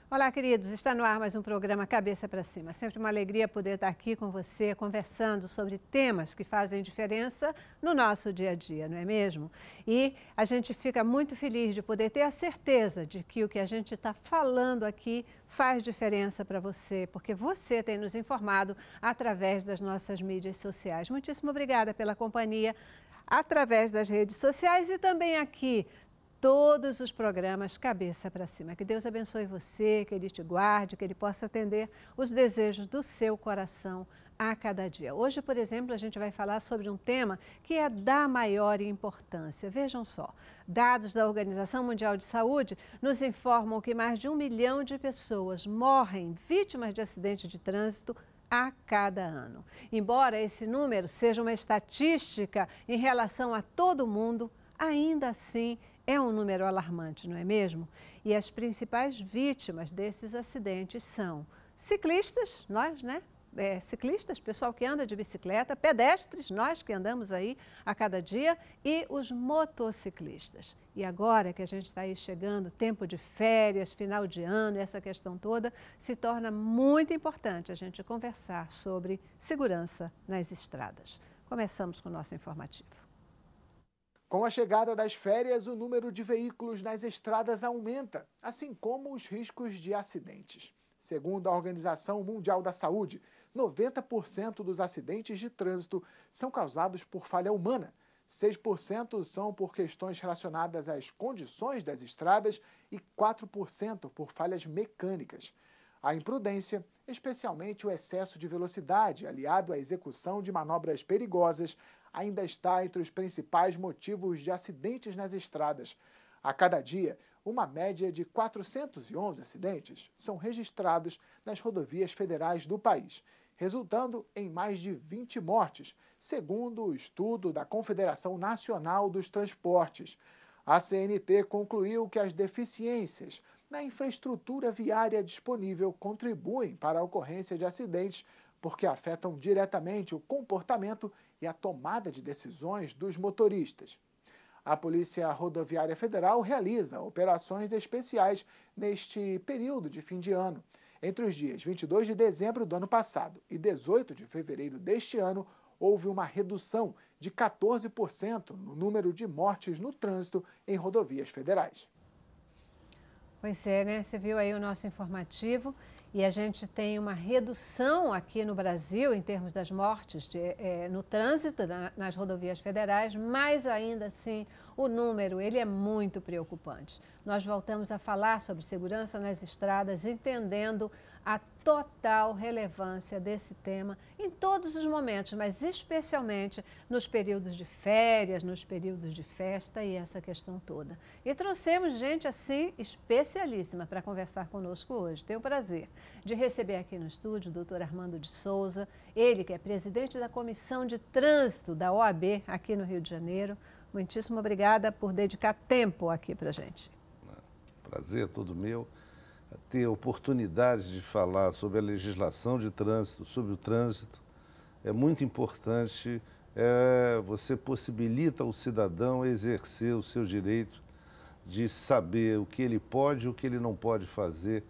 Olá, queridos. Está no ar mais um programa Cabeça para Cima. Sempre uma alegria poder estar aqui com você, conversando sobre temas que fazem diferença no nosso dia a dia, não é mesmo? E a gente fica muito feliz de poder ter a certeza de que o que a gente está falando aqui faz diferença para você, porque você tem nos informado através das nossas mídias sociais. Muitíssimo obrigada pela companhia através das redes sociais e também aqui todos os programas Cabeça para Cima. Que Deus abençoe você, que Ele te guarde, que Ele possa atender os desejos do seu coração a cada dia. Hoje, por exemplo, a gente vai falar sobre um tema que é da maior importância. Vejam só, dados da Organização Mundial de Saúde nos informam que mais de 1 milhão de pessoas morrem vítimas de acidente de trânsito a cada ano. Embora esse número seja uma estatística em relação a todo mundo, ainda assim é um número alarmante, não é mesmo? E as principais vítimas desses acidentes são ciclistas, nós, né? Ciclistas, pessoal que anda de bicicleta, pedestres, nós que andamos aí a cada dia, e os motociclistas. E agora que a gente está aí chegando, tempo de férias, final de ano, essa questão toda, se torna muito importante a gente conversar sobre segurança nas estradas. Começamos com o nosso informativo. Com a chegada das férias, o número de veículos nas estradas aumenta, assim como os riscos de acidentes. Segundo a Organização Mundial da Saúde, 90% dos acidentes de trânsito são causados por falha humana, 6% são por questões relacionadas às condições das estradas e 4% por falhas mecânicas. A imprudência, especialmente o excesso de velocidade, aliado à execução de manobras perigosas, ainda está entre os principais motivos de acidentes nas estradas. A cada dia, uma média de 411 acidentes são registrados nas rodovias federais do país, resultando em mais de 20 mortes, segundo o estudo da Confederação Nacional dos Transportes. A CNT concluiu que as deficiências na infraestrutura viária disponível contribuem para a ocorrência de acidentes porque afetam diretamente o comportamento e a tomada de decisões dos motoristas. A Polícia Rodoviária Federal realiza operações especiais neste período de fim de ano. Entre os dias 22 de dezembro do ano passado e 18 de fevereiro deste ano, houve uma redução de 14% no número de mortes no trânsito em rodovias federais. Pois é, né? Você viu aí o nosso informativo e a gente tem uma redução aqui no Brasil em termos das mortes no trânsito, nas rodovias federais, mas ainda assim o número ele é muito preocupante. Nós voltamos a falar sobre segurança nas estradas, entendendo a total relevância desse tema em todos os momentos, mas especialmente nos períodos de férias, nos períodos de festa e essa questão toda. E trouxemos gente assim especialíssima para conversar conosco hoje. Tenho o prazer de receber aqui no estúdio o doutor Armando de Souza, ele que é presidente da Comissão de Trânsito da OAB aqui no Rio de Janeiro. Muitíssimo obrigada por dedicar tempo aqui para a gente. Prazer todo meu. Ter a oportunidade de falar sobre a legislação de trânsito, sobre o trânsito, é muito importante. Você possibilita o cidadão exercer o seu direito de saber o que ele pode e o que ele não pode fazer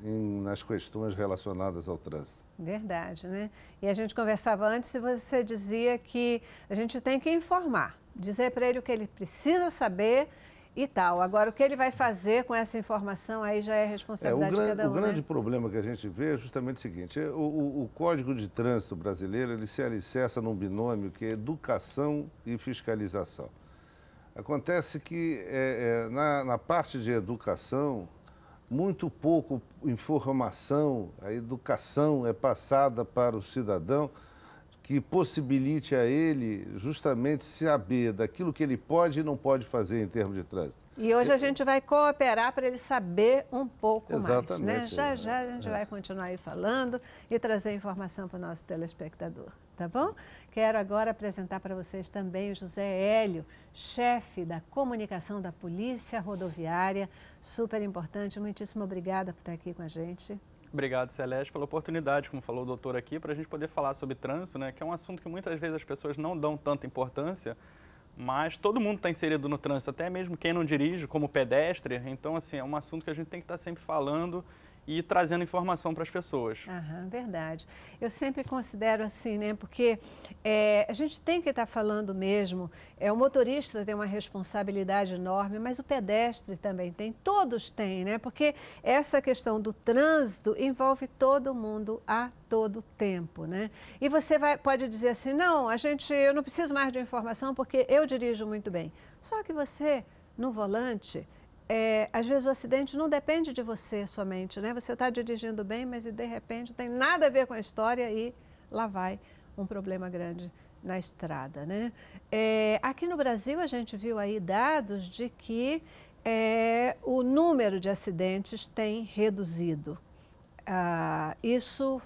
nas questões relacionadas ao trânsito. Verdade, né? E a gente conversava antes e você dizia que a gente tem que informar, dizer para ele o que ele precisa saber e tal. Agora, o que ele vai fazer com essa informação aí já é responsabilidade de cada um, O grande problema que a gente vê é justamente o seguinte, o Código de Trânsito brasileiro, ele se alicerça num binômio que é educação e fiscalização. Acontece que na parte de educação, muito pouco informação, a educação é passada para o cidadão que possibilite a ele justamente saber daquilo que ele pode e não pode fazer em termos de trânsito. E hoje a gente vai cooperar para ele saber um pouco Exatamente, mais, né? Já a gente vai continuar aí falando e trazer informação para o nosso telespectador, tá bom? Quero agora apresentar para vocês também o José Hélio, chefe da comunicação da Polícia Rodoviária, super importante. Muitíssimo obrigada por estar aqui com a gente. Obrigado, Celeste, pela oportunidade, como falou o doutor aqui, para a gente poder falar sobre trânsito, né, que é um assunto que muitas vezes as pessoas não dão tanta importância, mas todo mundo está inserido no trânsito, até mesmo quem não dirige, como pedestre. Então, assim, é um assunto que a gente tem que estar sempre falando e ir trazendo informação para as pessoas. Aham, verdade. Eu sempre considero assim, né? Porque a gente tem que estar falando mesmo, o motorista tem uma responsabilidade enorme, mas o pedestre também tem, todos têm, né? Porque essa questão do trânsito envolve todo mundo a todo tempo, né? E você pode dizer assim, não, eu não preciso mais de informação porque eu dirijo muito bem. Só que você, no volante, às vezes o acidente não depende de você somente, né? Você está dirigindo bem, mas de repente não tem nada a ver com a história e lá vai um problema grande na estrada, né? Aqui no Brasil a gente viu aí dados de que o número de acidentes tem reduzido. Isso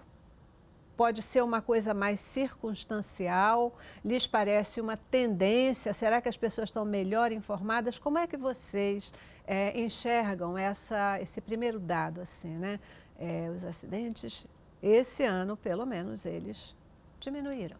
pode ser uma coisa mais circunstancial? Lhes parece uma tendência? Será que as pessoas estão melhor informadas? Como é que vocês enxergam esse primeiro dado, assim, né? Os acidentes, esse ano, pelo menos, eles diminuíram.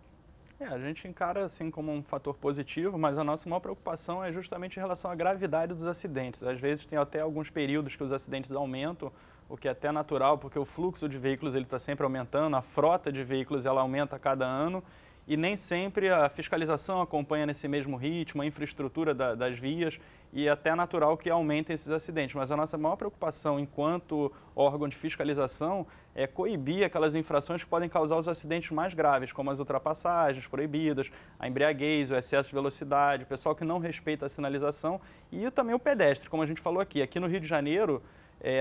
A gente encara assim como um fator positivo, mas a nossa maior preocupação é justamente em relação à gravidade dos acidentes. Às vezes tem até alguns períodos que os acidentes aumentam, o que é até natural, porque o fluxo de veículos está sempre aumentando, a frota de veículos ela aumenta a cada ano e nem sempre a fiscalização acompanha nesse mesmo ritmo, a infraestrutura das vias, e é até natural que aumentem esses acidentes. Mas a nossa maior preocupação enquanto órgão de fiscalização é coibir aquelas infrações que podem causar os acidentes mais graves, como as ultrapassagens proibidas, a embriaguez, o excesso de velocidade, o pessoal que não respeita a sinalização e também o pedestre, como a gente falou aqui. Aqui no Rio de Janeiro,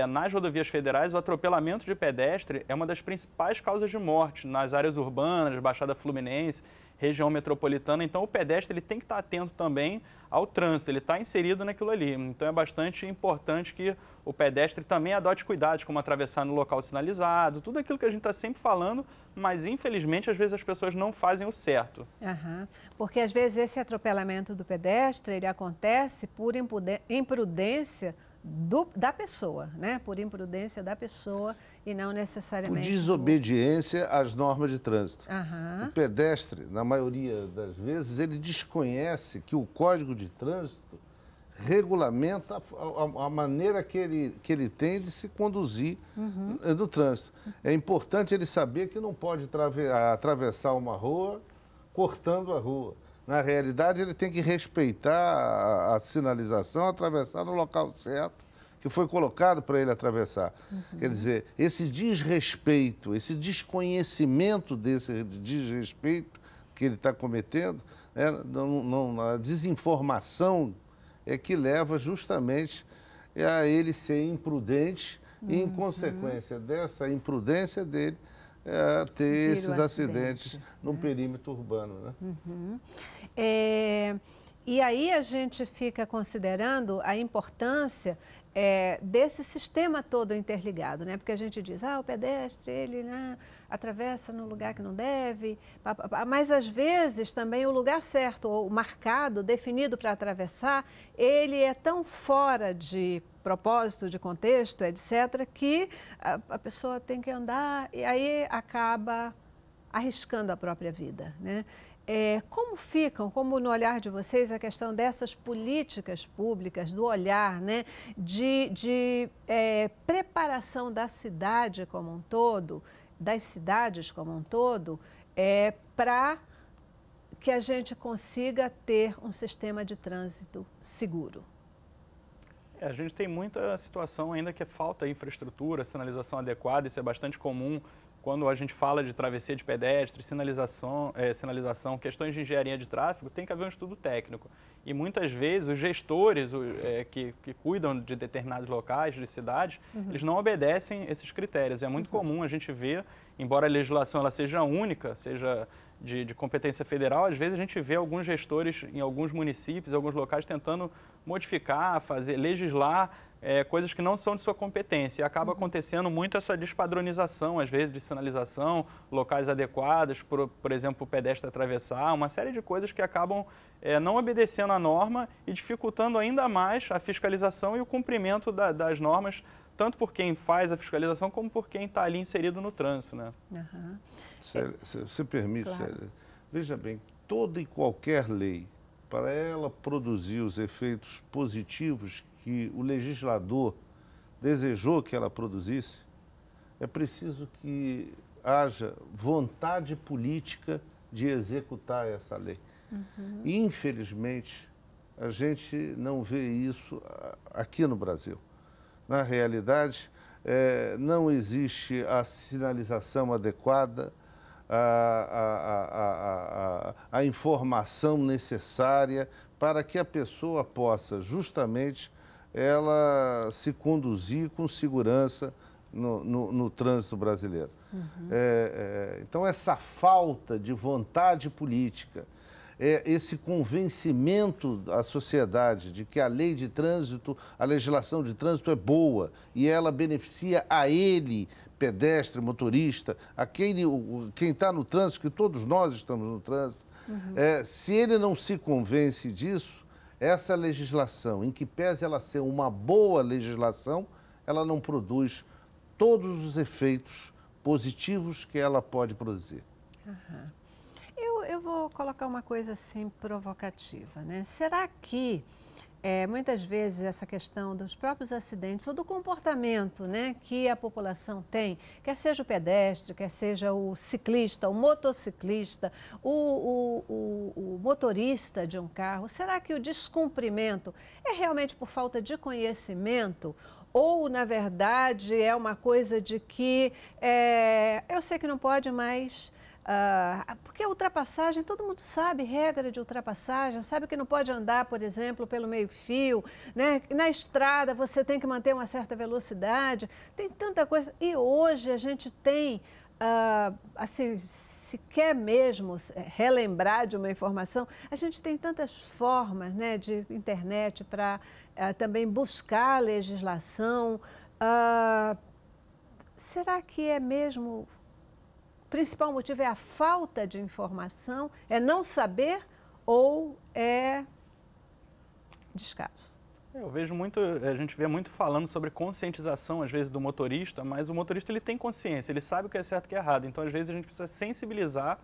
nas rodovias federais, o atropelamento de pedestre é uma das principais causas de morte nas áreas urbanas, Baixada Fluminense, região metropolitana. Então, o pedestre ele tem que estar atento também ao trânsito, ele está inserido naquilo ali. Então, é bastante importante que o pedestre também adote cuidados, como atravessar no local sinalizado, tudo aquilo que a gente está sempre falando, mas, infelizmente, às vezes as pessoas não fazem o certo. Porque, às vezes, esse atropelamento do pedestre, ele acontece por imprudência da pessoa, né? Por imprudência da pessoa e não necessariamente... Por desobediência às normas de trânsito. Aham. O pedestre, na maioria das vezes, ele desconhece que o Código de Trânsito regulamenta a maneira que ele tem de se conduzir no trânsito. É importante ele saber que não pode atravessar uma rua cortando a rua. Na realidade, ele tem que respeitar a sinalização, atravessar no local certo, que foi colocado para ele atravessar. Quer dizer, esse desrespeito, esse desconhecimento desse desrespeito que ele está cometendo, a desinformação é que leva justamente a ele ser imprudente e, em consequência dessa imprudência dele, ter esses acidentes no perímetro urbano, né? E aí a gente fica considerando a importância desse sistema todo interligado, né? Porque a gente diz, o pedestre, ele atravessa no lugar que não deve, mas às vezes também o lugar certo, ou marcado, definido para atravessar, ele é tão fora de propósito, de contexto, etc., que a pessoa tem que andar e aí acaba arriscando a própria vida, né? Como no olhar de vocês, a questão dessas políticas públicas, do olhar, né, de preparação da cidade como um todo, das cidades como um todo, para que a gente consiga ter um sistema de trânsito seguro? A gente tem muita situação ainda que falta infraestrutura, sinalização adequada, isso é bastante comum quando a gente fala de travessia de pedestre, sinalização, questões de engenharia de tráfego, tem que haver um estudo técnico. E muitas vezes os gestores que cuidam de determinados locais, de cidades, eles não obedecem esses critérios. É muito comum a gente ver, embora a legislação ela seja única, seja de competência federal, às vezes a gente vê alguns gestores em alguns municípios, em alguns locais, tentando modificar, legislar coisas que não são de sua competência. E acaba acontecendo muito essa despadronização, às vezes, de sinalização, locais adequados, por exemplo, o pedestre atravessar, uma série de coisas que acabam não obedecendo à norma e dificultando ainda mais a fiscalização e o cumprimento das normas, tanto por quem faz a fiscalização como por quem está ali inserido no trânsito, né? Você permite, claro. Célia? Veja bem, toda e qualquer lei, para ela produzir os efeitos positivos que o legislador desejou que ela produzisse, é preciso que haja vontade política de executar essa lei. E, infelizmente, a gente não vê isso aqui no Brasil. Na realidade, não existe a sinalização adequada, a informação necessária para que a pessoa possa justamente ela se conduzir com segurança no trânsito brasileiro. Então, essa falta de vontade política, esse convencimento da sociedade de que a lei de trânsito, a legislação de trânsito é boa e ela beneficia a ele, pedestre, motorista, quem está no trânsito, que todos nós estamos no trânsito. Se ele não se convence disso, essa legislação, em que pese ela ser uma boa legislação, ela não produz todos os efeitos positivos que ela pode produzir. Eu vou colocar uma coisa assim provocativa, né? Será que muitas vezes essa questão dos próprios acidentes ou do comportamento, né, que a população tem, quer seja o pedestre, quer seja o ciclista, o motociclista, o motorista de um carro, será que o descumprimento é realmente por falta de conhecimento? Ou, na verdade, é uma coisa de que eu sei que não pode mais... porque a ultrapassagem, todo mundo sabe regra de ultrapassagem, sabe que não pode andar, por exemplo, pelo meio-fio, né? Na estrada você tem que manter uma certa velocidade, tem tanta coisa. E hoje a gente tem, assim, se quer mesmo relembrar de uma informação, a gente tem tantas formas, né, de internet para também buscar a legislação. Será que é mesmo... O principal motivo é a falta de informação, é não saber ou é descaso? Eu vejo muito, a gente vê muito falando sobre conscientização, às vezes, do motorista, mas o motorista ele tem consciência, ele sabe o que é certo e o que é errado. Então, às vezes, a gente precisa sensibilizar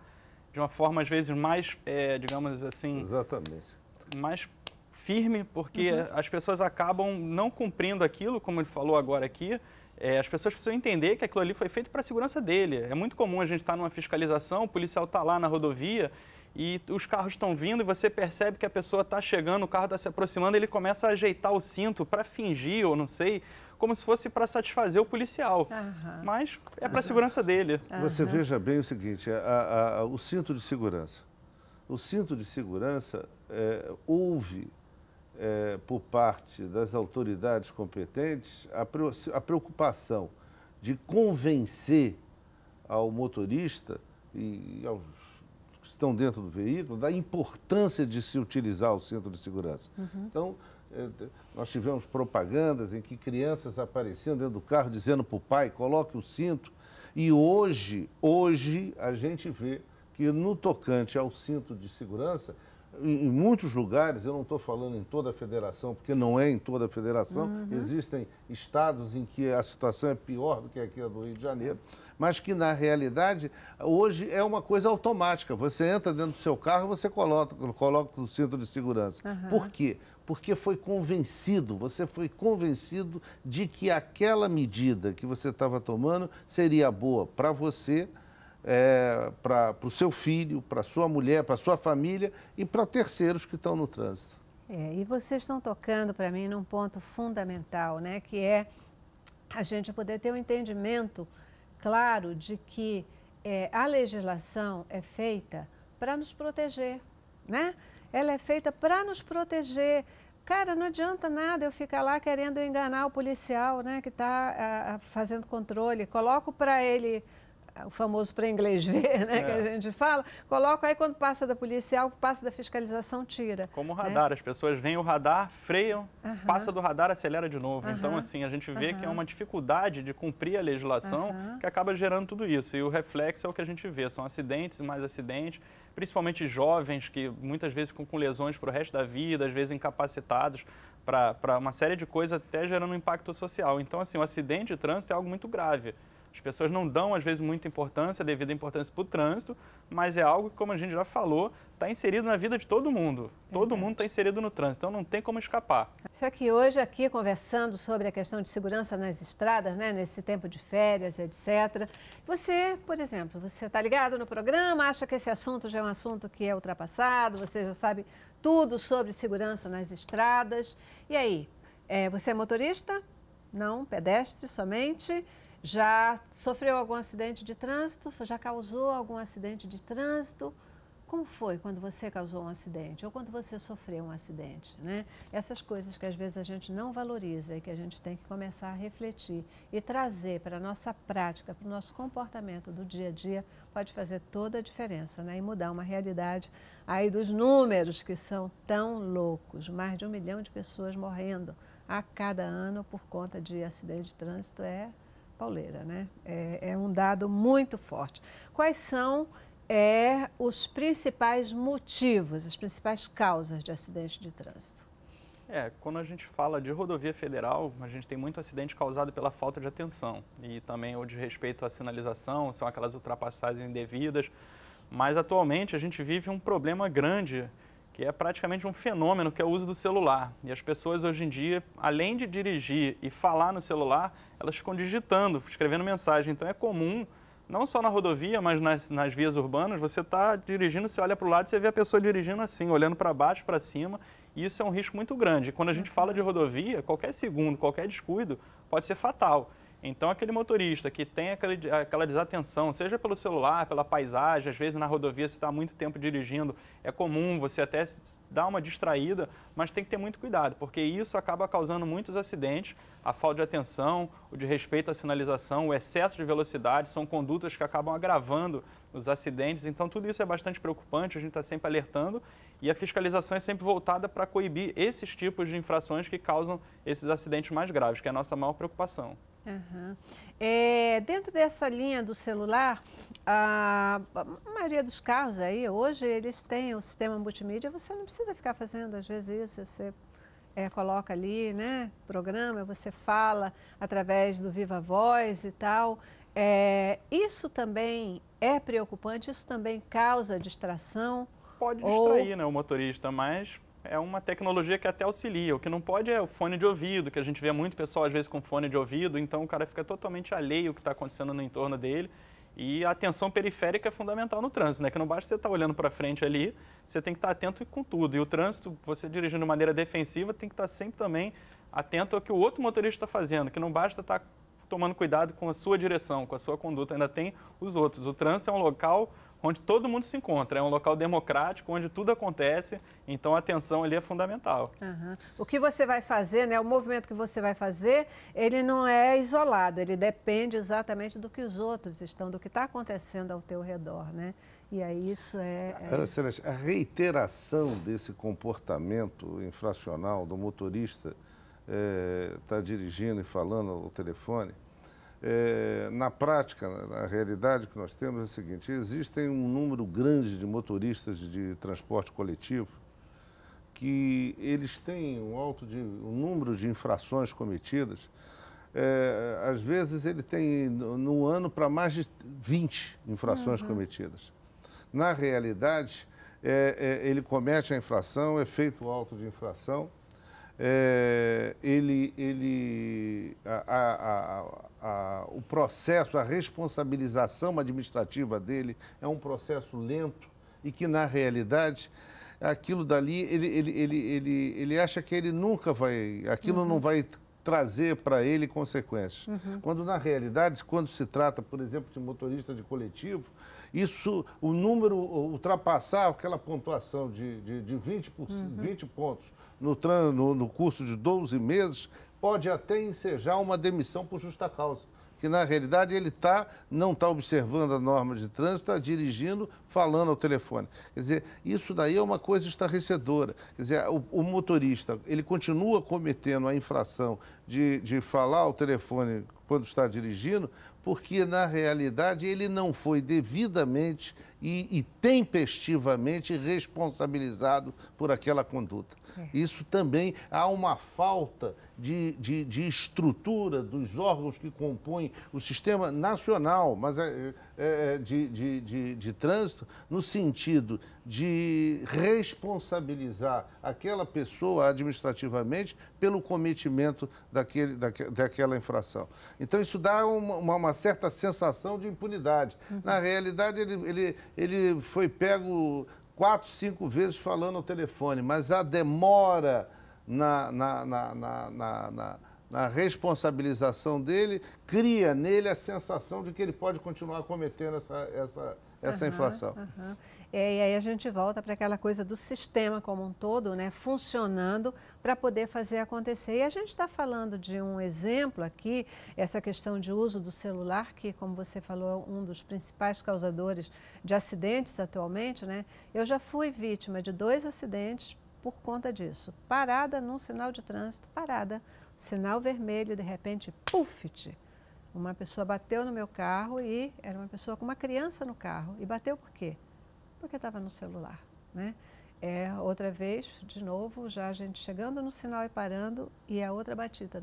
de uma forma, às vezes, mais, digamos assim... Exatamente. Mais firme, porque as pessoas acabam não cumprindo aquilo, como ele falou agora aqui. As pessoas precisam entender que aquilo ali foi feito para a segurança dele. É muito comum a gente estar numa fiscalização, o policial está lá na rodovia e os carros estão vindo e você percebe que a pessoa está chegando, o carro está se aproximando, ele começa a ajeitar o cinto para fingir, ou não sei, como se fosse para satisfazer o policial. Mas é para a segurança dele. Você veja bem o seguinte, o cinto de segurança. O cinto de segurança houve... por parte das autoridades competentes, a preocupação de convencer ao motorista e aos que estão dentro do veículo da importância de se utilizar o cinto de segurança. Então, nós tivemos propagandas em que crianças apareciam dentro do carro dizendo para o pai, coloque o cinto. E hoje a gente vê que no tocante ao cinto de segurança, em muitos lugares, eu não estou falando em toda a federação, porque não é em toda a federação, existem estados em que a situação é pior do que aqui do Rio de Janeiro, mas que, na realidade, hoje é uma coisa automática. Você entra dentro do seu carro, você coloca o cinto de segurança. Por quê? Porque você foi convencido de que aquela medida que você estava tomando seria boa para você, para o seu filho, para a sua mulher, para a sua família e para terceiros que estão no trânsito. E vocês estão tocando para mim num ponto fundamental, né, que é a gente poder ter um entendimento claro de que a legislação é feita para nos proteger, né? Ela é feita para nos proteger. Cara, não adianta nada eu ficar lá querendo enganar o policial, né, que está fazendo controle. Coloco para ele... o famoso para inglês ver, né, que a gente fala, coloca aí quando passa da policial, passa da fiscalização, tira. Como o radar, as pessoas veem o radar, freiam, passa do radar, acelera de novo. Então, assim, a gente vê que é uma dificuldade de cumprir a legislação que acaba gerando tudo isso. E o reflexo é o que a gente vê, são acidentes e mais acidentes, principalmente jovens que muitas vezes ficam com lesões para o resto da vida, às vezes incapacitados para uma série de coisas, até gerando um impacto social. Então, assim, o acidente de trânsito é algo muito grave. As pessoas não dão, às vezes, muita importância, devido à importância para o trânsito, mas é algo que, como a gente já falou, está inserido na vida de todo mundo. Todo mundo está inserido no trânsito, então não tem como escapar. Só que hoje, aqui, conversando sobre a questão de segurança nas estradas, né, nesse tempo de férias, etc. Você, por exemplo, você está ligado no programa, acha que esse assunto já é um assunto que é ultrapassado, você já sabe tudo sobre segurança nas estradas. E aí, você é motorista? Não, pedestre somente? Já sofreu algum acidente de trânsito? Já causou algum acidente de trânsito? Como foi quando você causou um acidente ou quando você sofreu um acidente, né? Essas coisas que às vezes a gente não valoriza e que a gente tem que começar a refletir e trazer para a nossa prática, para o nosso comportamento do dia a dia, pode fazer toda a diferença, né? E mudar uma realidade aí dos números que são tão loucos. Mais de 1 milhão de pessoas morrendo a cada ano por conta de acidente de trânsito pauleira, né? É um dado muito forte. Quais são os principais motivos, as principais causas de acidente de trânsito? Quando a gente fala de rodovia federal, a gente tem muito acidente causado pela falta de atenção e também o de respeito à sinalização, são aquelas ultrapassagens indevidas, mas atualmente a gente vive um problema grande, que é praticamente um fenômeno, que é o uso do celular. E as pessoas hoje em dia, além de dirigir e falar no celular, elas ficam digitando, escrevendo mensagem. Então é comum, não só na rodovia, mas nas vias urbanas, você está dirigindo, você olha para o lado e você vê a pessoa dirigindo assim, olhando para baixo, para cima, e isso é um risco muito grande. Quando a gente fala de rodovia, qualquer segundo, qualquer descuido pode ser fatal. Então, aquele motorista que tem aquela desatenção, seja pelo celular, pela paisagem, às vezes na rodovia você está muito tempo dirigindo, é comum você até dar uma distraída, mas tem que ter muito cuidado, porque isso acaba causando muitos acidentes, a falta de atenção, o de respeito à sinalização, o excesso de velocidade, são condutas que acabam agravando os acidentes, então tudo isso é bastante preocupante, a gente está sempre alertando e a fiscalização é sempre voltada para coibir esses tipos de infrações que causam esses acidentes mais graves, que é a nossa maior preocupação. Uhum. Dentro dessa linha do celular, a maioria dos carros aí, hoje, eles têm o sistema multimídia, você não precisa ficar fazendo, às vezes, isso, você coloca ali, né, programa, você fala através do Viva Voz e tal. Isso também é preocupante, isso também causa distração? Pode distrair, né, o motorista, mas é uma tecnologia que até auxilia. O que não pode é o fone de ouvido, que a gente vê muito pessoal às vezes com fone de ouvido, então o cara fica totalmente alheio ao que está acontecendo no entorno dele. E a atenção periférica é fundamental no trânsito, né? Que não basta você estar olhando para frente ali, você tem que estar atento com tudo. E o trânsito, você dirigindo de maneira defensiva, tem que estar sempre também atento ao que o outro motorista está fazendo, que não basta estar tomando cuidado com a sua direção, com a sua conduta, ainda tem os outros. O trânsito é um local onde todo mundo se encontra, é um local democrático, onde tudo acontece, então a atenção ali é fundamental. Uhum. O que você vai fazer, né, o movimento que você vai fazer, ele não é isolado, ele depende exatamente do que os outros estão, do que está acontecendo ao teu redor, né? E aí isso Celeste, a reiteração desse comportamento infracional do motorista tá dirigindo e falando ao telefone, na prática, na realidade que nós temos é o seguinte: existem um número grande de motoristas de transporte coletivo que eles têm um número de infrações cometidas. Às vezes ele tem no ano para mais de 20 infrações cometidas. Na realidade, ele comete a infração, é feito o auto de infração, o processo, a responsabilização administrativa dele é um processo lento e que, na realidade, aquilo dali, ele acha que ele nunca vai, aquilo não vai trazer para ele consequências. Quando, na realidade, quando se trata, por exemplo, de motorista de coletivo, o número, ultrapassar aquela pontuação de 20 pontos no curso de 12 meses, pode até ensejar uma demissão por justa causa. Que, na realidade, ele não está observando a norma de trânsito, está dirigindo, falando ao telefone. Quer dizer, isso daí é uma coisa estarrecedora. Quer dizer, o motorista, ele continua cometendo a infração de falar ao telefone quando está dirigindo, porque, na realidade, ele não foi devidamente e tempestivamente responsabilizado por aquela conduta. Isso também há uma falta de estrutura dos órgãos que compõem o sistema nacional de trânsito, no sentido de responsabilizar aquela pessoa administrativamente pelo cometimento daquela infração. Então, isso dá uma certa sensação de impunidade. Na realidade, ele foi pego 4, 5 vezes falando ao telefone, mas a demora na responsabilização dele cria nele a sensação de que ele pode continuar cometendo essa infração. E aí a gente volta para aquela coisa do sistema como um todo, né, funcionando para poder fazer acontecer. E a gente está falando de um exemplo aqui, essa questão de uso do celular, que, como você falou, é um dos principais causadores de acidentes atualmente, né? Eu já fui vítima de 2 acidentes por conta disso. Parada num sinal de trânsito, parada, sinal vermelho, de repente, puf! Uma pessoa bateu no meu carro e era uma pessoa com uma criança no carro. E bateu por quê? Porque estava no celular, né? Outra vez, de novo, já a gente chegando no sinal e parando, e a outra batida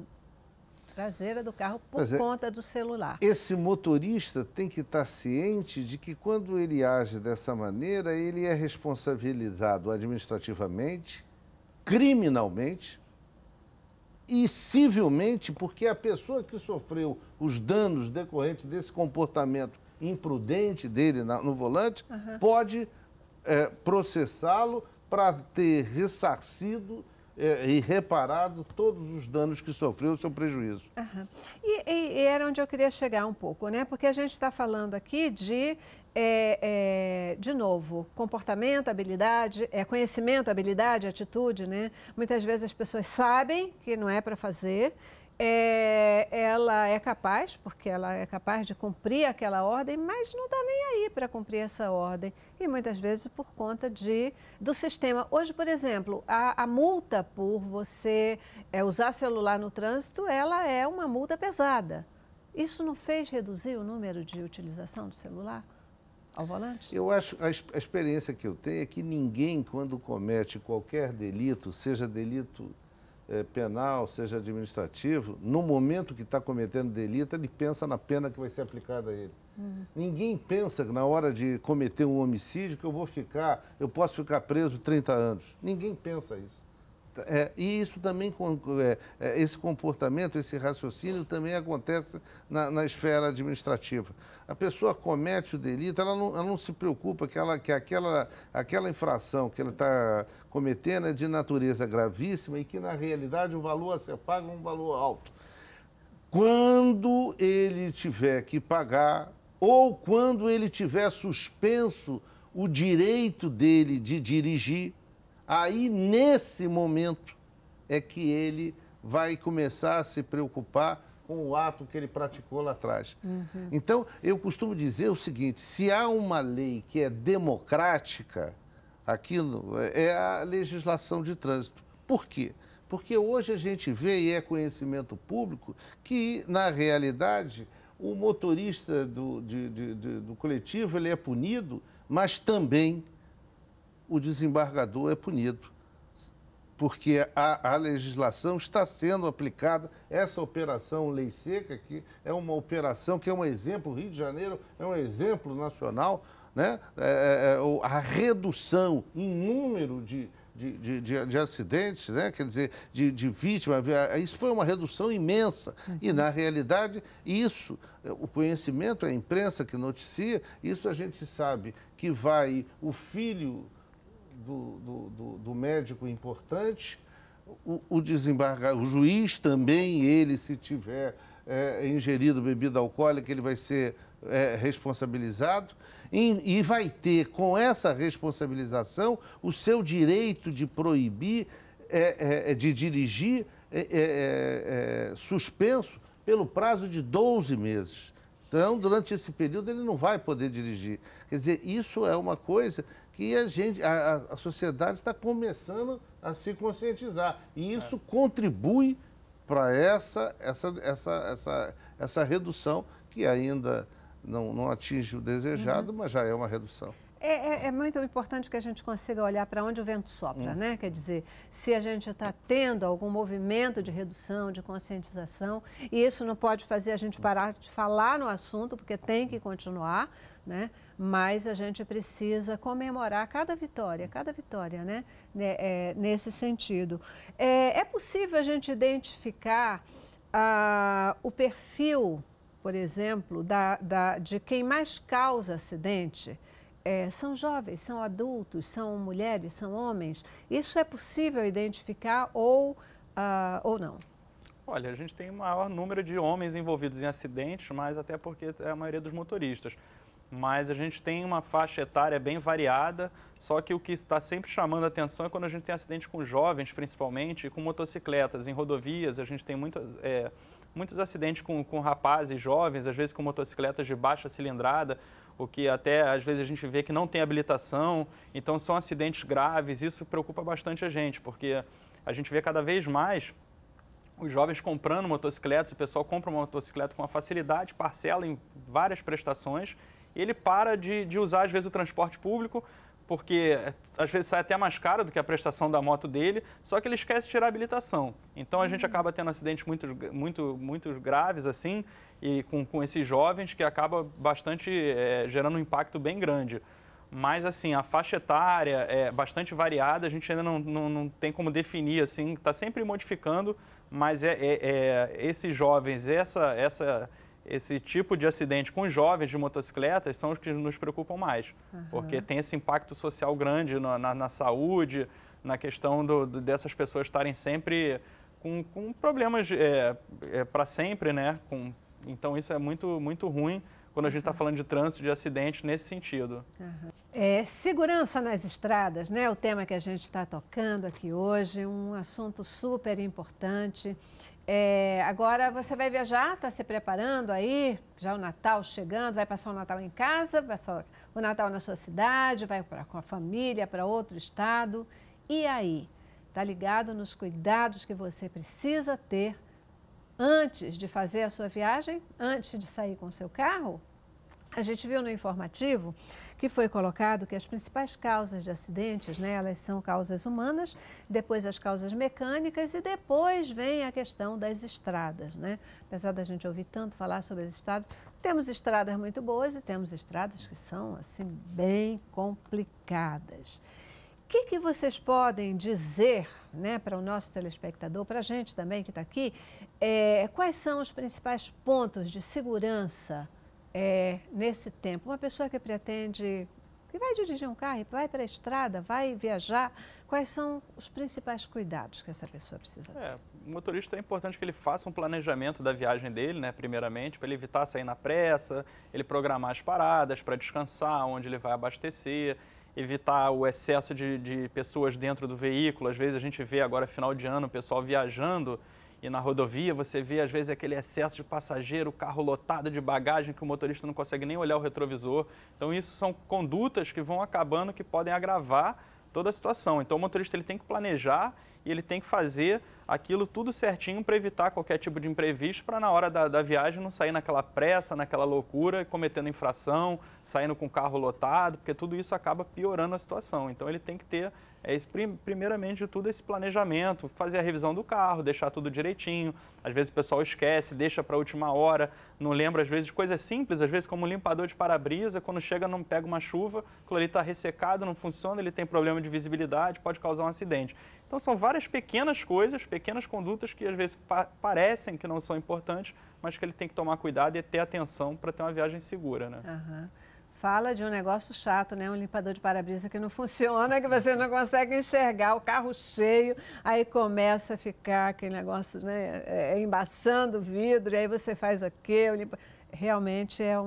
traseira do carro por conta do celular. Esse motorista tem que estar ciente de que quando ele age dessa maneira, ele é responsabilizado administrativamente, criminalmente e civilmente, porque a pessoa que sofreu os danos decorrentes desse comportamento imprudente dele no volante pode processá-lo para ter ressarcido e reparado todos os danos que sofreu, o seu prejuízo. E era onde eu queria chegar um pouco, né? Porque a gente está falando aqui de novo, comportamento, habilidade, conhecimento, habilidade, atitude, né? Muitas vezes as pessoas sabem que não é para fazer, ela é capaz, porque ela é capaz de cumprir aquela ordem, mas não está nem aí para cumprir essa ordem. E muitas vezes por conta do sistema. Hoje, por exemplo, a multa por você usar celular no trânsito, ela é uma multa pesada. Isso não fez reduzir o número de utilização do celular ao volante? Eu acho, a experiência que eu tenho é que ninguém, quando comete qualquer delito, seja delito penal, seja administrativo, no momento que está cometendo delito, ele pensa na pena que vai ser aplicada a ele. Ninguém pensa que na hora de cometer um homicídio que eu posso ficar preso 30 anos. Ninguém pensa isso. E isso também, esse comportamento, esse raciocínio também acontece na esfera administrativa. A pessoa comete o delito, ela não se preocupa que aquela infração que ela está cometendo é de natureza gravíssima e que, na realidade, o valor a ser pago é um valor alto. Quando ele tiver que pagar ou quando ele tiver suspenso o direito dele de dirigir, aí, nesse momento, é que ele vai começar a se preocupar com o ato que ele praticou lá atrás. Então, eu costumo dizer o seguinte, se há uma lei que é democrática, aquilo é a legislação de trânsito. Por quê? Porque hoje a gente vê, e é conhecimento público, que, na realidade, o motorista do coletivo ele é punido, mas também o desembargador é punido, porque a legislação está sendo aplicada. Essa operação Lei Seca, que é uma operação que é um exemplo, o Rio de Janeiro é um exemplo nacional, né? A redução em número de acidentes, né? Quer dizer, de vítimas, isso foi uma redução imensa. E, na realidade, isso, o conhecimento, a imprensa que noticia, isso a gente sabe que vai o filho do médico importante, o juiz também, ele, se tiver ingerido bebida alcoólica, ele vai ser responsabilizado e vai ter, com essa responsabilização, o seu direito de proibir, de dirigir, suspenso pelo prazo de 12 meses. Então, durante esse período, ele não vai poder dirigir. Quer dizer, isso é uma coisa que a sociedade está começando a se conscientizar. E isso contribui para essa redução que ainda não atinge o desejado, mas já é uma redução. É muito importante que a gente consiga olhar para onde o vento sopra, né? Quer dizer, se a gente está tendo algum movimento de redução, de conscientização, e isso não pode fazer a gente parar de falar no assunto, porque tem que continuar, né? Mas a gente precisa comemorar cada vitória, né? Nesse sentido. É possível a gente identificar o perfil, por exemplo, de quem mais causa acidente? São jovens, são adultos, são mulheres, são homens. Isso é possível identificar ou não? Olha, a gente tem o maior número de homens envolvidos em acidentes, mas até porque é a maioria dos motoristas. Mas a gente tem uma faixa etária bem variada, só que o que está sempre chamando a atenção é quando a gente tem acidente com jovens, principalmente, e com motocicletas. Em rodovias, a gente tem muitos acidentes com rapazes jovens, às vezes com motocicletas de baixa cilindrada, o que até às vezes a gente vê que não tem habilitação, então são acidentes graves. Isso preocupa bastante a gente, porque a gente vê cada vez mais os jovens comprando motocicletas, o pessoal compra uma motocicleta com uma facilidade, parcela em várias prestações, e ele para de usar às vezes o transporte público, porque às vezes sai até mais caro do que a prestação da moto dele, só que ele esquece de tirar a habilitação. Então a gente acaba tendo acidentes muito graves assim, e com esses jovens, que acaba bastante gerando um impacto bem grande. Mas assim, a faixa etária é bastante variada, a gente ainda não tem como definir, assim, está sempre modificando, mas esses jovens, esse tipo de acidente com jovens de motocicletas são os que nos preocupam mais, porque tem esse impacto social grande na saúde, na questão dessas pessoas estarem sempre com problemas para sempre, né? Então isso é muito ruim quando a gente está falando de trânsito, de acidente nesse sentido. Segurança nas estradas, né? O tema que a gente está tocando aqui hoje, um assunto super importante. Agora você vai viajar, está se preparando aí, já o Natal chegando, vai passar o Natal em casa, passar o Natal na sua cidade, vai com a família para outro estado. E aí? Está ligado nos cuidados que você precisa ter antes de fazer a sua viagem, antes de sair com o seu carro? A gente viu no informativo que foi colocado que as principais causas de acidentes, né, elas são causas humanas, depois as causas mecânicas e depois vem a questão das estradas, né? Apesar da gente ouvir tanto falar sobre as estradas, temos estradas muito boas e temos estradas que são, assim, bem complicadas. O que vocês podem dizer, né, para o nosso telespectador, para a gente também que está aqui, quais são os principais pontos de segurança nesse tempo? Uma pessoa que pretende, que vai dirigir um carro, vai para a estrada, vai viajar, quais são os principais cuidados que essa pessoa precisa ter? O motorista é importante que ele faça um planejamento da viagem dele, né, primeiramente, para ele evitar sair na pressa, ele programar as paradas para descansar, onde ele vai abastecer, evitar o excesso de pessoas dentro do veículo. Às vezes a gente vê agora, final de ano, o pessoal viajando e na rodovia você vê, às vezes, aquele excesso de passageiro, o carro lotado de bagagem que o motorista não consegue nem olhar o retrovisor. Então, isso são condutas que vão acabando, que podem agravar toda a situação. Então, o motorista ele tem que planejar e ele tem que fazer aquilo tudo certinho para evitar qualquer tipo de imprevisto, para na hora da viagem não sair naquela pressa, naquela loucura, cometendo infração, saindo com o carro lotado, porque tudo isso acaba piorando a situação. Então, ele tem que ter, primeiramente de tudo, esse planejamento, fazer a revisão do carro, deixar tudo direitinho. Às vezes o pessoal esquece, deixa para a última hora, não lembra, às vezes, de coisas simples, às vezes como um limpador de para-brisa, quando chega, não pega uma chuva, aquilo ali está ressecado, não funciona, ele tem problema de visibilidade, pode causar um acidente. Então, são várias pequenas coisas, pequenas condutas que às vezes parecem que não são importantes, mas que ele tem que tomar cuidado e ter atenção para ter uma viagem segura, né? Fala de um negócio chato, né? Um limpador de para-brisa que não funciona, que você não consegue enxergar, o carro cheio, aí começa a ficar aquele negócio, né? Embaçando o vidro, e aí você faz o quê? Realmente é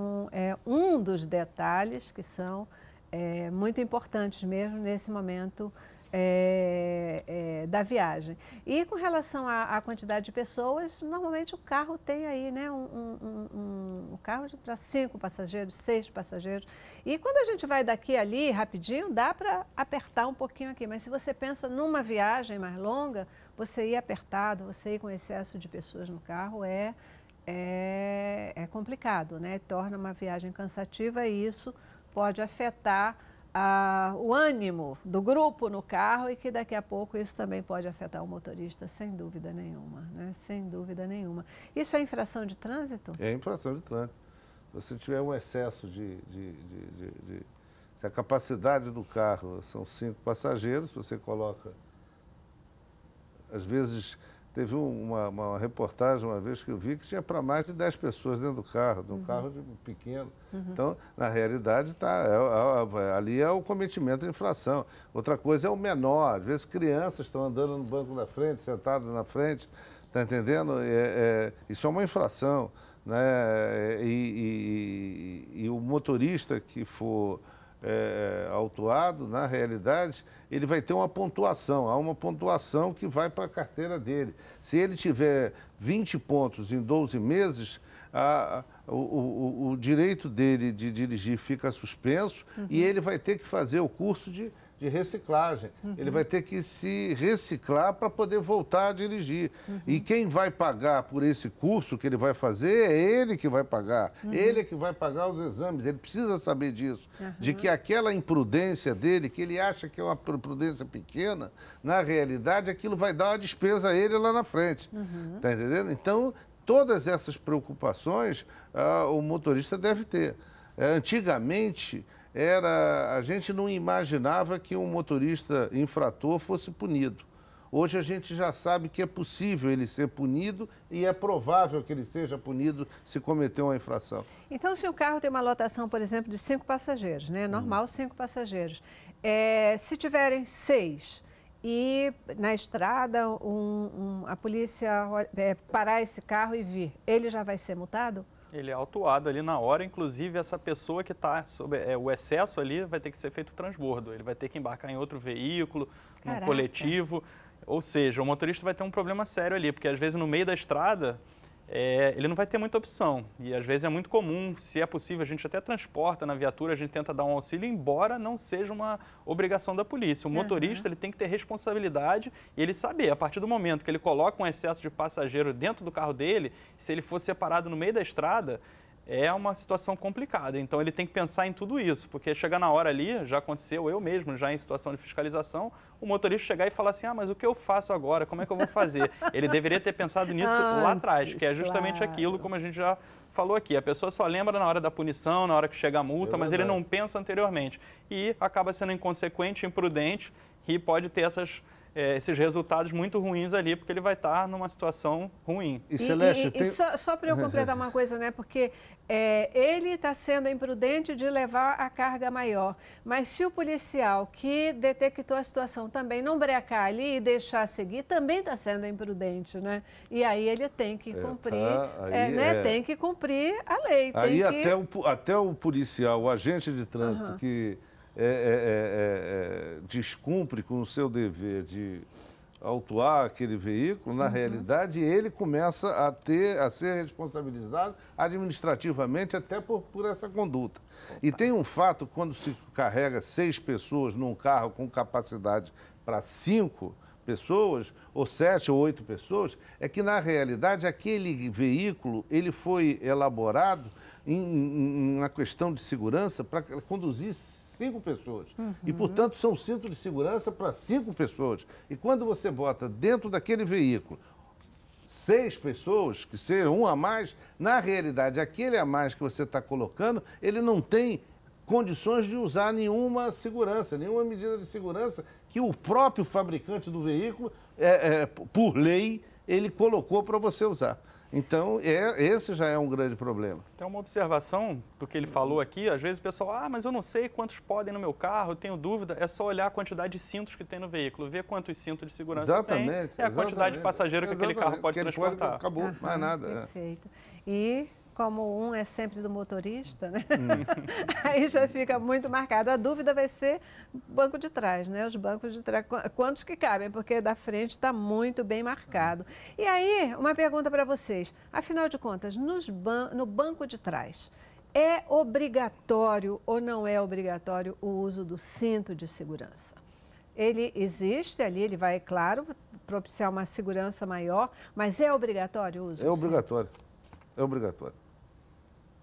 um dos detalhes que são muito importantes mesmo nesse momento da viagem. E com relação à quantidade de pessoas, normalmente o carro tem aí, né, um carro para 5 passageiros, 6 passageiros. E quando a gente vai daqui e ali, rapidinho, dá para apertar um pouquinho aqui. Mas se você pensa numa viagem mais longa, você ir apertado, você ir com excesso de pessoas no carro é complicado, né? Torna uma viagem cansativa e isso pode afetar o ânimo do grupo no carro e que daqui a pouco isso também pode afetar o motorista, sem dúvida nenhuma, né? Sem dúvida nenhuma. Isso é infração de trânsito? É infração de trânsito. Se você tiver um excesso se a capacidade do carro são 5 passageiros, você coloca... Às vezes, teve uma reportagem uma vez que eu vi que tinha para mais de 10 pessoas dentro do carro, de um carro pequeno. Então, na realidade, ali é o cometimento de infração. Outra coisa é o menor. Às vezes, crianças estão andando no banco da frente, sentadas na frente, está entendendo? Isso é uma infração, né? E o motorista que for autuado, na realidade, ele vai ter uma pontuação. Há uma pontuação que vai para a carteira dele. Se ele tiver 20 pontos em 12 meses, o direito dele de dirigir fica suspenso e ele vai ter que fazer o curso de reciclagem. Ele vai ter que se reciclar para poder voltar a dirigir. E quem vai pagar por esse curso que ele vai fazer é ele que vai pagar. Ele é que vai pagar os exames. Ele precisa saber disso. De que aquela imprudência dele, que ele acha que é uma imprudência pequena, na realidade aquilo vai dar uma despesa a ele lá na frente. Está entendendo? Então, todas essas preocupações o motorista deve ter. Antigamente, a gente não imaginava que um motorista infrator fosse punido. Hoje a gente já sabe que é possível ele ser punido e é provável que ele seja punido se cometer uma infração. Então, se o carro tem uma lotação, por exemplo, de 5 passageiros, né? Normal, 5 passageiros. Se tiverem 6 e na estrada a polícia parar esse carro e vir, ele já vai ser multado? Ele é autuado ali na hora, inclusive essa pessoa que está sob o excesso ali vai ter que ser feito o transbordo. Ele vai ter que embarcar em outro veículo, num coletivo. Ou seja, o motorista vai ter um problema sério ali, porque às vezes no meio da estrada ele não vai ter muita opção. E às vezes é muito comum, se é possível, a gente até transporta na viatura, a gente tenta dar um auxílio, embora não seja uma obrigação da polícia. O motorista ele tem que ter responsabilidade e ele saber, a partir do momento que ele coloca um excesso de passageiro dentro do carro dele, se ele for separado no meio da estrada, é uma situação complicada. Então ele tem que pensar em tudo isso, porque chegar na hora ali, já aconteceu, eu mesmo, já em situação de fiscalização, o motorista chegar e falar assim, mas o que eu faço agora? Como é que eu vou fazer? Ele deveria ter pensado nisso lá atrás, que é justamente aquilo, como a gente já falou aqui. A pessoa só lembra na hora da punição, na hora que chega a multa, mas ele não pensa anteriormente. E acaba sendo inconsequente, imprudente e pode ter esses resultados muito ruins ali, porque ele vai estar numa situação ruim. E Celeste, só para eu completar uma coisa, né? Porque ele está sendo imprudente de levar a carga maior, mas se o policial que detectou a situação também não brecar ali e deixar seguir, também está sendo imprudente, né? E aí ele tem que cumprir, tem que cumprir a lei. Aí até o policial, o agente de trânsito que descumpre com o seu dever de autuar aquele veículo, na realidade, ele começa a ser responsabilizado administrativamente até por essa conduta. E tem um fato, quando se carrega 6 pessoas num carro com capacidade para 5 pessoas, ou 7 ou 8 pessoas, é que, na realidade, aquele veículo ele foi elaborado na questão de segurança para conduzir 5 pessoas. E, portanto, são cintos de segurança para 5 pessoas. E quando você bota dentro daquele veículo 6 pessoas, que seja um a mais, na realidade, aquele a mais que você está colocando, ele não tem condições de usar nenhuma segurança, nenhuma medida de segurança que o próprio fabricante do veículo, por lei, ele colocou para você usar. Então, esse já é um grande problema. Tem uma observação do que ele falou aqui. Às vezes o pessoal, mas eu não sei quantos podem no meu carro, eu tenho dúvida. É só olhar a quantidade de cintos que tem no veículo, ver quantos cintos de segurança tem. É a quantidade de passageiro que aquele carro pode transportar. Acabou, mais nada. Perfeito. E como um é sempre do motorista, né? Aí já fica muito marcado. A dúvida vai ser banco de trás, né? Os bancos de trás, quantos que cabem? Porque da frente está muito bem marcado. E aí, uma pergunta para vocês. Afinal de contas, no banco de trás, é obrigatório ou não é obrigatório o uso do cinto de segurança? Ele existe ali, ele vai, claro, propiciar uma segurança maior, mas é obrigatório o uso? É obrigatório. É obrigatório.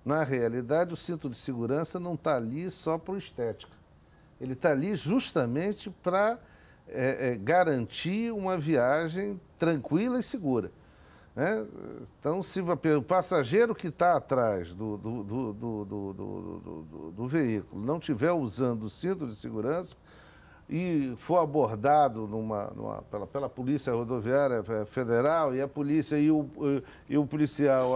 Na realidade, o cinto de segurança não está ali só por estética. Ele está ali justamente para garantir uma viagem tranquila e segura. Né? Então, se o passageiro que está atrás do veículo não estiver usando o cinto de segurança e for abordado pela Polícia Rodoviária Federal e a polícia e o policial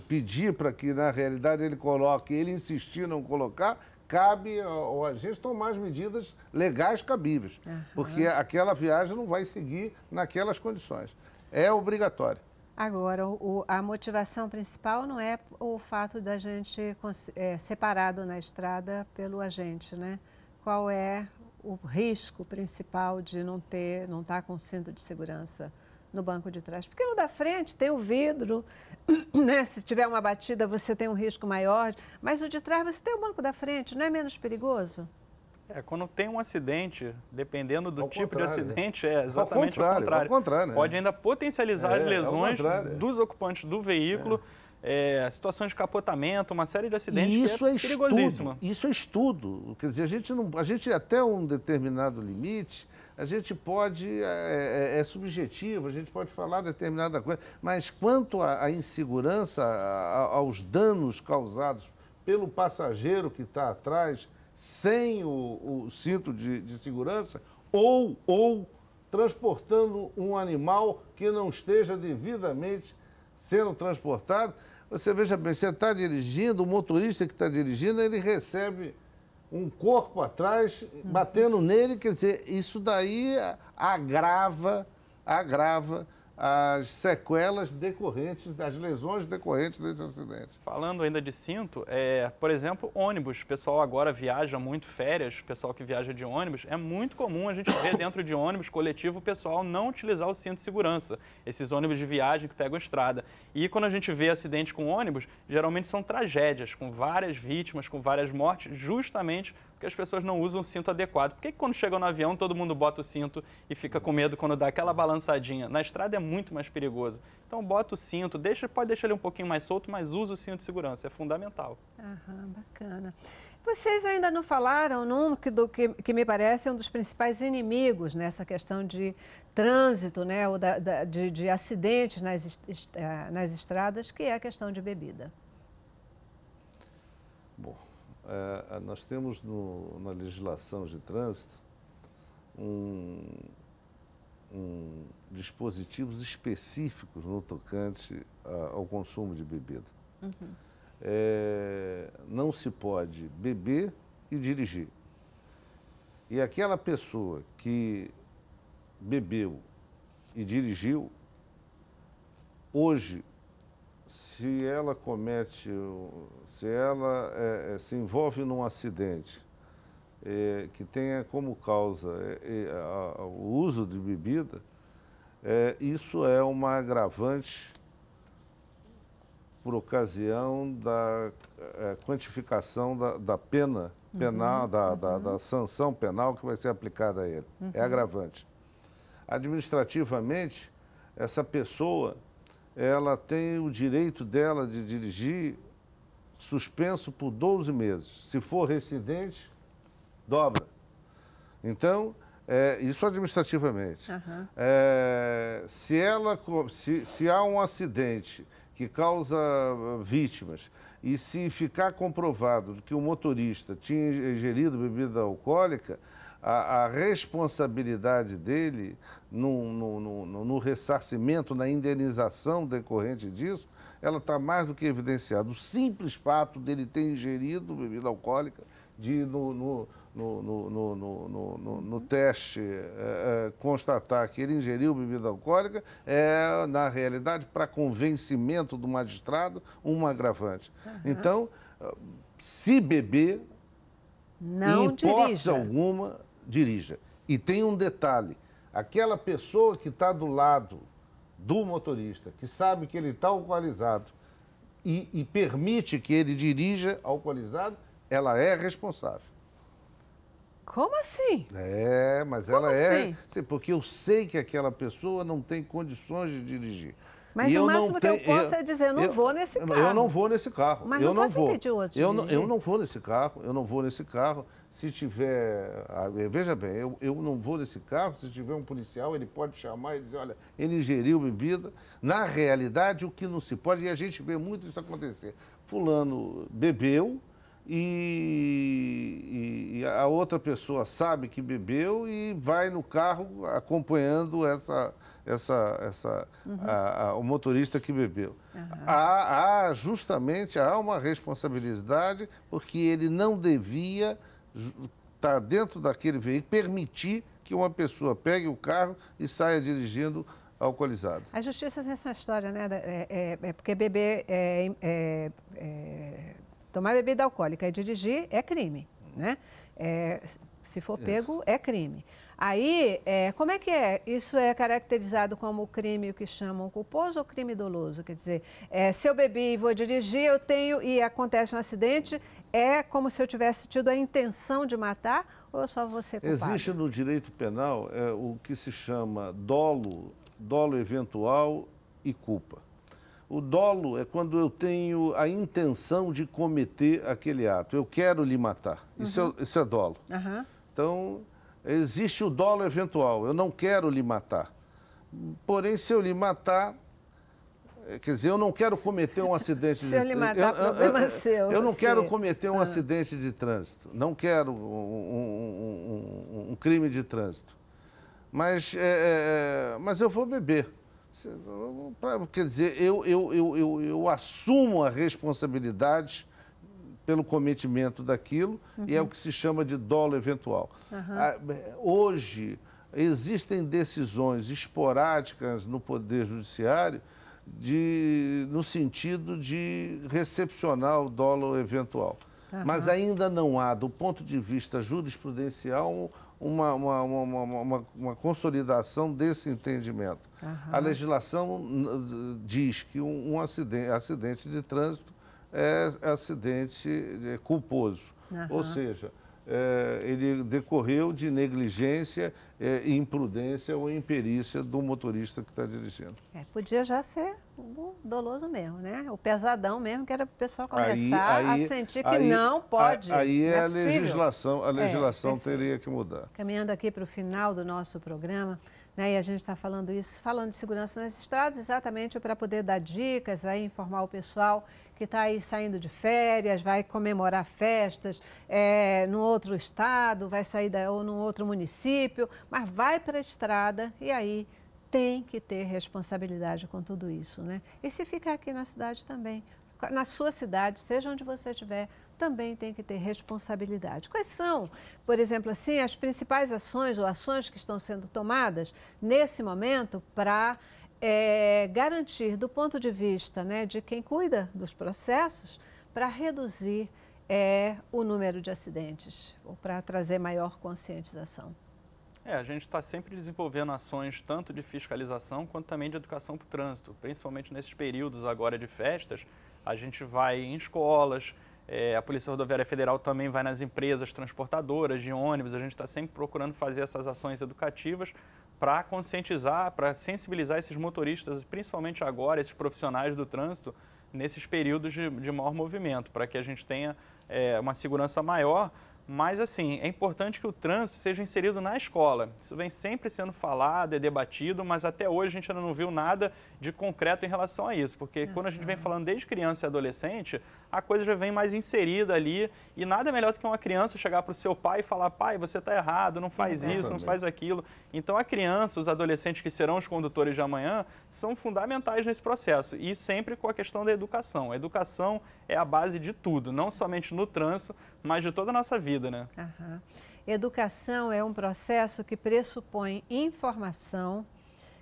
pedir para que, na realidade, ele coloque, ele insistir em não colocar, cabe ao agente tomar as medidas legais cabíveis, porque aquela viagem não vai seguir naquelas condições. É obrigatório. Agora, a motivação principal não é o fato da gente separado na estrada pelo agente, né? Qual é o risco principal de não estar com cinto de segurança no banco de trás? Porque no da frente tem o vidro, né? Se tiver uma batida você tem um risco maior, mas o de trás você tem o banco da frente, não é menos perigoso? Quando tem um acidente, dependendo do tipo de acidente, é exatamente ao contrário. Pode ainda potencializar as lesões dos ocupantes do veículo, situações de capotamento, uma série de acidentes isso que é perigosíssima. Isso é estudo. Quer dizer, a gente até um determinado limite, a gente pode, é subjetivo, a gente pode falar determinada coisa, mas quanto à insegurança, aos danos causados pelo passageiro que está atrás, sem o cinto de segurança, ou transportando um animal que não esteja devidamente sendo transportado. Você veja bem, você está dirigindo, o motorista que está dirigindo, ele recebe um corpo atrás, batendo nele, quer dizer, isso daí agrava as sequelas decorrentes, das lesões decorrentes desse acidente. Falando ainda de cinto, por exemplo, ônibus. O pessoal agora viaja muito férias, o pessoal que viaja de ônibus, é muito comum a gente ver dentro de ônibus coletivo o pessoal não utilizar o cinto de segurança, esses ônibus de viagem que pegam a estrada. E quando a gente vê acidente com ônibus, geralmente são tragédias, com várias vítimas, com várias mortes, justamente porque as pessoas não usam o cinto adequado. Por que quando chegam no avião todo mundo bota o cinto e fica com medo quando dá aquela balançadinha? Na estrada é muito mais perigoso. Então bota o cinto, pode deixar ele um pouquinho mais solto, mas usa o cinto de segurança, é fundamental. Bacana. Vocês ainda não falaram que me parece um dos principais inimigos nessa questão de trânsito, né, ou de acidentes nas estradas, que é a questão de bebida. Bom, nós temos na legislação de trânsito dispositivos específicos no tocante ao consumo de bebida. Não se pode beber e dirigir. E aquela pessoa que bebeu e dirigiu, hoje, se ela se envolve num acidente que tenha como causa o uso de bebida, isso é uma agravante por ocasião da quantificação da pena penal, da sanção penal que vai ser aplicada a ele. É agravante. Administrativamente, essa pessoa ela tem o direito dela de dirigir suspenso por 12 meses. Se for reincidente, dobra. Então, isso administrativamente. Se há um acidente que causa vítimas e se ficar comprovado que o motorista tinha ingerido bebida alcoólica, a responsabilidade dele no ressarcimento, na indenização decorrente disso, ela está mais do que evidenciada. O simples fato dele ter ingerido bebida alcoólica, de no teste constatar que ele ingeriu bebida alcoólica, na realidade, para convencimento do magistrado, um agravante. Então, se beber, não em hipótese dirija. alguma, dirija. E tem um detalhe, aquela pessoa que está do lado do motorista, que sabe que ele está alcoolizado e permite que ele dirija alcoolizado, ela é responsável. Como assim? Mas Como ela assim? Sim, porque eu sei que aquela pessoa não tem condições de dirigir. Mas o máximo que eu posso é dizer, eu não vou nesse carro. Eu não vou nesse carro. Mas eu não não vou. impedir o outro de Eu dirigir. não vou nesse carro, eu não vou nesse carro. Se tiver, veja bem, eu não vou nesse carro, se tiver um policial, ele pode chamar e dizer, olha, ele ingeriu bebida. Na realidade, o que não se pode, e a gente vê muito isso acontecer, fulano bebeu, e a outra pessoa sabe que bebeu e vai no carro acompanhando o motorista que bebeu. Justamente há uma responsabilidade porque ele não devia estar dentro daquele veículo, permitir que uma pessoa pegue o carro e saia dirigindo alcoolizado. A justiça tem essa história, né? Porque beber tomar bebida alcoólica e dirigir é crime, né? Se for pego, é crime. Aí, como é que é? Isso é caracterizado como crime, o que chamam culposo ou crime doloso? Quer dizer, se eu bebi e vou dirigir, eu tenho e acontece um acidente, é como se eu tivesse tido a intenção de matar ou eu só vou ser culpado? Existe no direito penal o que se chama dolo eventual e culpa. O dolo é quando eu tenho a intenção de cometer aquele ato. Eu quero lhe matar. Isso é dolo. Então, existe o dolo eventual. Eu não quero lhe matar. Porém, se eu lhe matar, quer dizer, eu não quero cometer um acidente de trânsito. Se eu lhe matar, problema é seu. Eu não quero cometer um acidente de trânsito. Não quero um crime de trânsito. Mas eu vou beber. Quer dizer, eu assumo a responsabilidade pelo cometimento daquilo e é o que se chama de dolo eventual. Hoje, existem decisões esporádicas no Poder Judiciário no sentido de recepcionar o dolo eventual. Mas ainda não há, do ponto de vista jurisprudencial, uma consolidação desse entendimento. A legislação diz que um acidente de trânsito é acidente culposo, ou seja, ele decorreu de negligência, imprudência ou imperícia do motorista que está dirigindo. Podia já ser o doloso mesmo, né? O pesadão mesmo, que era para o pessoal começar a sentir que não pode. Aí não a legislação teria que mudar. Caminhando aqui para o final do nosso programa, né, e a gente está falando de segurança nas estradas, exatamente para poder dar dicas, aí, informar o pessoal que está aí saindo de férias, vai comemorar festas num outro estado, vai sair ou num outro município, mas vai para a estrada e aí tem que ter responsabilidade com tudo isso, né? E se ficar aqui na cidade também, na sua cidade, seja onde você estiver, também tem que ter responsabilidade. Quais são, por exemplo, assim, as principais ações ou ações que estão sendo tomadas nesse momento para garantir, do ponto de vista, né, de quem cuida dos processos, para reduzir o número de acidentes ou para trazer maior conscientização? A gente está sempre desenvolvendo ações tanto de fiscalização quanto também de educação para o trânsito, principalmente nesses períodos agora de festas. A gente vai em escolas, a Polícia Rodoviária Federal também vai nas empresas transportadoras de ônibus, a gente está sempre procurando fazer essas ações educativas para conscientizar, para sensibilizar esses motoristas, principalmente agora, esses profissionais do trânsito, nesses períodos de maior movimento, para que a gente tenha uma segurança maior. Mas, assim, é importante que o trânsito seja inserido na escola. Isso vem sempre sendo falado, é debatido, mas até hoje a gente ainda não viu nada de concreto em relação a isso. Porque quando a gente vem falando desde criança e adolescente, a coisa já vem mais inserida ali. E nada melhor do que uma criança chegar para o seu pai e falar: pai, você está errado, não faz isso, não faz aquilo. Então a criança, os adolescentes que serão os condutores de amanhã, são fundamentais nesse processo. E sempre com a questão da educação. A educação é a base de tudo, não somente no trânsito, mas de toda a nossa vida, né? Uhum. Educação é um processo que pressupõe informação,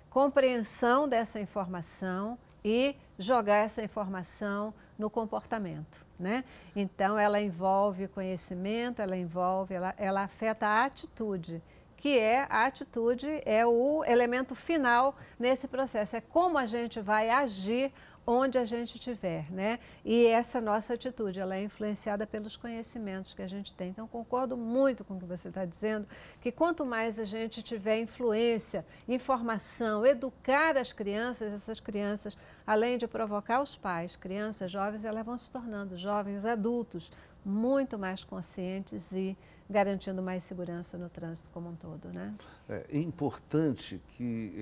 compreensão dessa informação e jogar essa informação no comportamento, né? Então, ela envolve conhecimento, ela afeta a atitude, que a atitude é o elemento final nesse processo, é como a gente vai agir onde a gente estiver, né? E essa nossa atitude, ela é influenciada pelos conhecimentos que a gente tem. Então, concordo muito com o que você está dizendo, que quanto mais a gente tiver influência, informação, educar as crianças, essas crianças, além de provocar os pais, crianças, jovens, elas vão se tornando jovens adultos, muito mais conscientes e garantindo mais segurança no trânsito como um todo, né? É importante que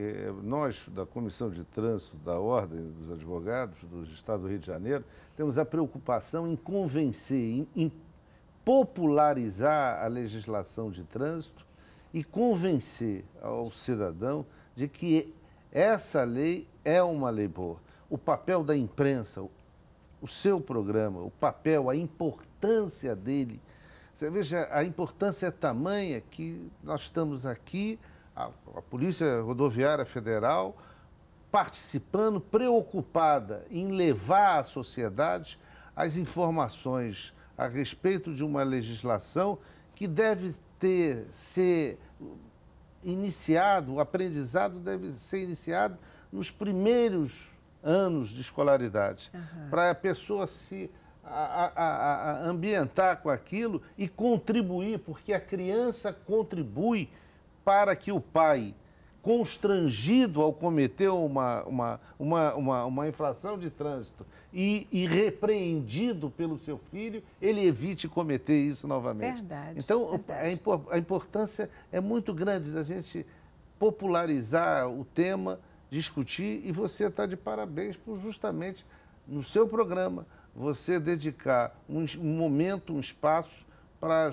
nós, da Comissão de Trânsito da Ordem dos Advogados do Estado do Rio de Janeiro, temos a preocupação em convencer, em popularizar a legislação de trânsito e convencer ao cidadão de que essa lei é uma lei boa. O papel da imprensa, o seu programa, o papel, a importância dele. Você veja, a importância é tamanha que nós estamos aqui, a Polícia Rodoviária Federal, participando, preocupada em levar à sociedade as informações a respeito de uma legislação que deve ser iniciado, o aprendizado deve ser iniciado nos primeiros anos de escolaridade, para a pessoa se ambientar com aquilo e contribuir, porque a criança contribui para que o pai, constrangido ao cometer uma infração de trânsito e repreendido pelo seu filho, ele evite cometer isso novamente. Verdade, então, verdade. A importância é muito grande da gente popularizar o tema, discutir, e você está de parabéns por justamente no seu programa você dedicar um momento, um espaço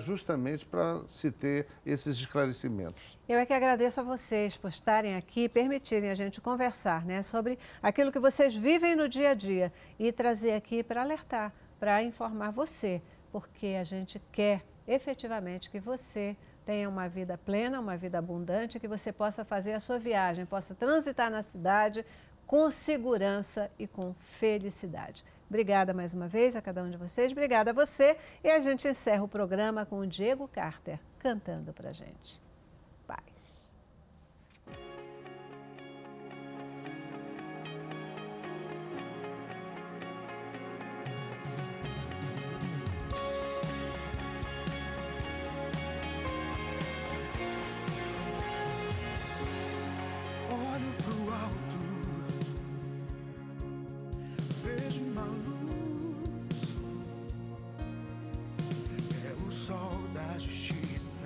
justamente para se ter esses esclarecimentos. Eu é que agradeço a vocês por estarem aqui e permitirem a gente conversar, né, sobre aquilo que vocês vivem no dia a dia e trazer aqui para alertar, para informar você, porque a gente quer efetivamente que você tenha uma vida plena, uma vida abundante, que você possa fazer a sua viagem, possa transitar na cidade com segurança e com felicidade. Obrigada mais uma vez a cada um de vocês, obrigada a você. E a gente encerra o programa com o Diego Carter cantando pra gente. Paz. Olho pro alto, vejo uma luz, é o sol da justiça,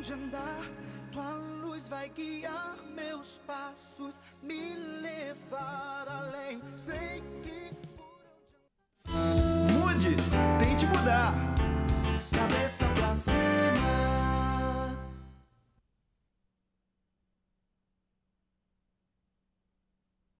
onde andar. Tua luz vai guiar meus passos, me levar além.